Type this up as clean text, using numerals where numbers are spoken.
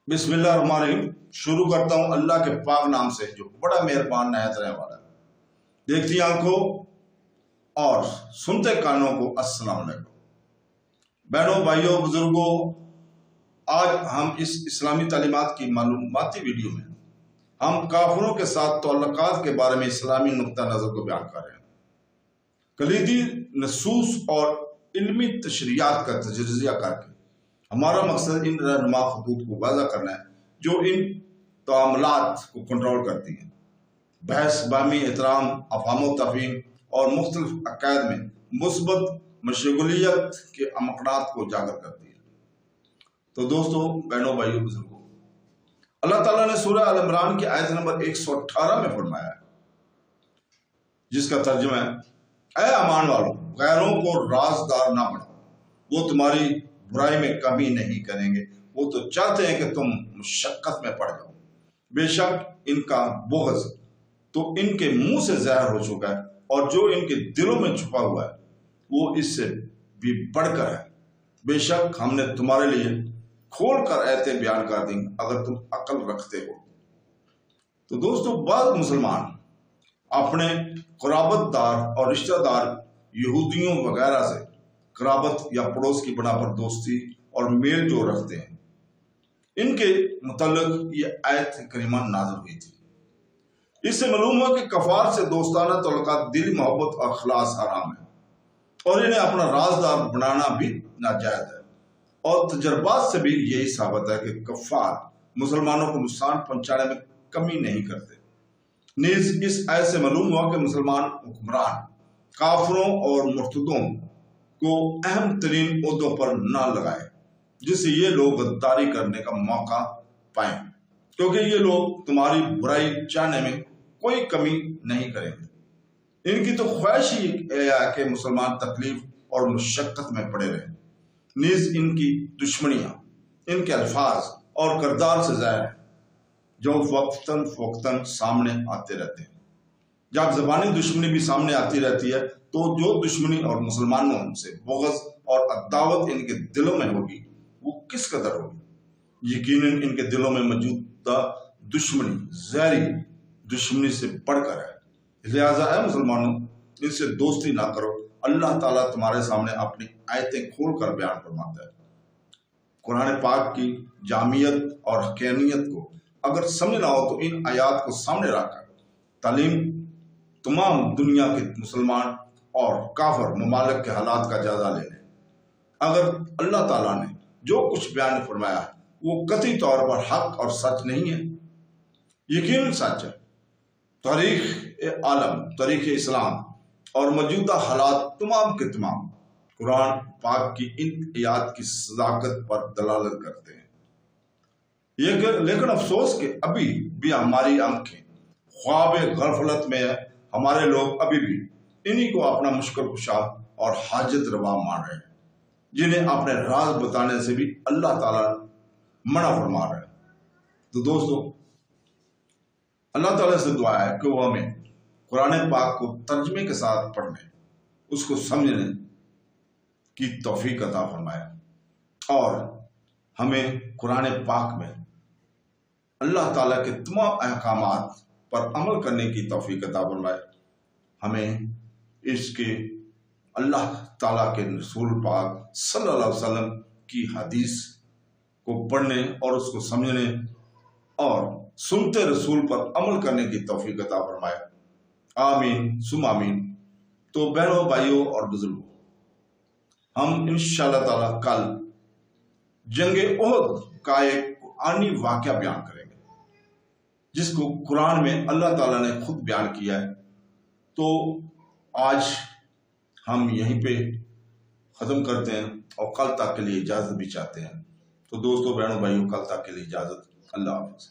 बिस्मिल्लाहिर्रहमानिर्रहीम। शुरू करता हूँ अल्लाह के पाक नाम से जो बड़ा मेहरबान नहायत रहने वाला है। देखती आंखों और सुनते कानों को अस्सलाम वालेकुम। बहनों, भाइयों, बुजुर्गों, आज हम इस इस्लामी तालीमात की मालूमाती वीडियो में हम काफिरों के साथ तल्लुकात के बारे में इस्लामी नुक्ता नजर को बयान कर रहे हैं। कलीदी नसूस और इल्मी तशरीयात का तजज़िया करके हमारा मकसद इन रहनुमा खतूत को वाज़ा करना है जो इन तामुलात को कंट्रोल करती हैं। बहस, बामी एहतराम, अफ़हाम व तफ़हीम और मुख्तलिफ अक़ायद में मुस्बत मशगूलियत के अमकनात को उजागर करती है। तो दोस्तों, बहनों, भाइयों, बुजुर्गों, अल्लाह ताला ने सूरह अल इमरान की आयत नंबर 118 में फरमाया है, जिसका तर्जुमा है, ऐ ईमान वालों, गैरों को राजदार ना बनाओ, वो तुम्हारी बुराई में कमी नहीं करेंगे, वो तो चाहते हैं कि तुम मुशक्कत में पड़ जाओ। बेशक इनका बोहज तो इनके मुंह से ज़ाहिर हो चुका है और जो इनके दिलों में छुपा हुआ है वो इससे भी बढ़कर है। बेशक हमने तुम्हारे लिए खोल कर आयतें बयान कर दी अगर तुम अक्ल रखते हो। तो दोस्तों, बाद मुसलमान अपने क़राबतदार और रिश्तेदार यहूदियों वगैरह से क़राबत या पड़ोस की बना पर दोस्ती और मेल जो रखते हैं, इनके मुतल्लिक़ ये आयत करीमा नाज़िल हुई थी। इससे मालूम हुआ कि कफ़ार से दोस्ताना तल्लुकात दिली मोहब्बत और खलास हराम है और इन्हें अपना राजदार बनाना भी नाजायज़ है। और तजर्बात से भी यही साबित है कि कफ़ार मुसलमानों को नुकसान पहुंचाने में कमी नहीं करते। नीज़ इस आयत से मालूम हुआ कि मुसलमान हुक्मरान काफिरों और मुर्तदों को अहम तरीन ओहदों पर ना लगाए जिससे ये लोग गद्दारी करने का मौका पाएं, क्योंकि ये लोग तुम्हारी बुराई चाहने में कोई कमी नहीं करेंगे। इनकी तो ख्वाहिश ही है कि मुसलमान तकलीफ और मुशक्कत में पड़े रहें। नीज़ इनकी दुश्मनियाँ इनके अल्फाज और किरदार से ज़ाहिर है जो वक्तन फ़ौक़तन सामने आते रहते हैं। जब ज़बानी दुश्मनी भी सामने आती रहती है तो जो दुश्मनी और मुसलमानों से बुग़्ज़ और अदावत इनके दिलों में होगी वो किस कदर होगी। यकीनन इनके दिलों में मौजूदा दुश्मनी ज़हरी दुश्मनी से बढ़कर है। लिहाजा है मुसलमानों, इनसे दोस्ती ना करो। अल्लाह ताला तुम्हारे सामने अपनी आयतें खोल कर बयान फरमाता है। कुरान पाक की जामियत और हक़ानियत को अगर समझना हो तो इन आयात को सामने रखकर तालीम तमाम दुनिया के मुसलमान और काफिर ममालिक के हालात का जायजा ले लें। अगर अल्लाह ताला ने जो कुछ बयान फरमाया है वो कतई तौर पर हक और सच नहीं है, यकीनन सच है। तारीख आलम, तारीख इस्लाम और मौजूदा हालात तमाम के तमाम कुरान पाक की इन आयात की सदाकत पर दलालत करते हैं। लेकिन अफसोस कि अभी भी हमारी आंखें ख्वाब गफलत में है। हमारे लोग अभी भी इन्हीं को अपना मुश्किल कुशा और हाजत रवा मान रहे हैं, जिन्हें अपने राज बताने से भी अल्लाह ताला मना फरमा रहा है। तो दोस्तों, अल्लाह ताला से दुआ है कि वो हमें कुरान पाक को तर्जमे के साथ पढ़ने, उसको समझने की तौफीक अता फरमाए और हमें कुरान पाक में अल्लाह ताला के तमाम अहकामात पर अमल करने की तौफीक अता फरमाए। हमें इसके अल्लाह ताला के रसूल पाक सल्लल्लाहु अलैहि वसल्लम की हदीस को पढ़ने और उसको समझने और सुनते रसूल पर अमल करने की तौफीक अता फरमाए। आमीन सुम आमीन। तो बहनों, भाइयों और बुजुर्गों, हम इंशाअल्लाह ताला कल जंगे ओहद का एक कुरानी वाक़या बयान करेंगे जिसको कुरान में अल्लाह ताला ने खुद बयान किया है। तो आज हम यहीं पे ख़त्म करते हैं और कल तक के लिए इजाज़त भी चाहते हैं। तो दोस्तों, बहनों, भाइयों, कल तक के लिए इजाज़त। अल्लाह हाफ़िज़।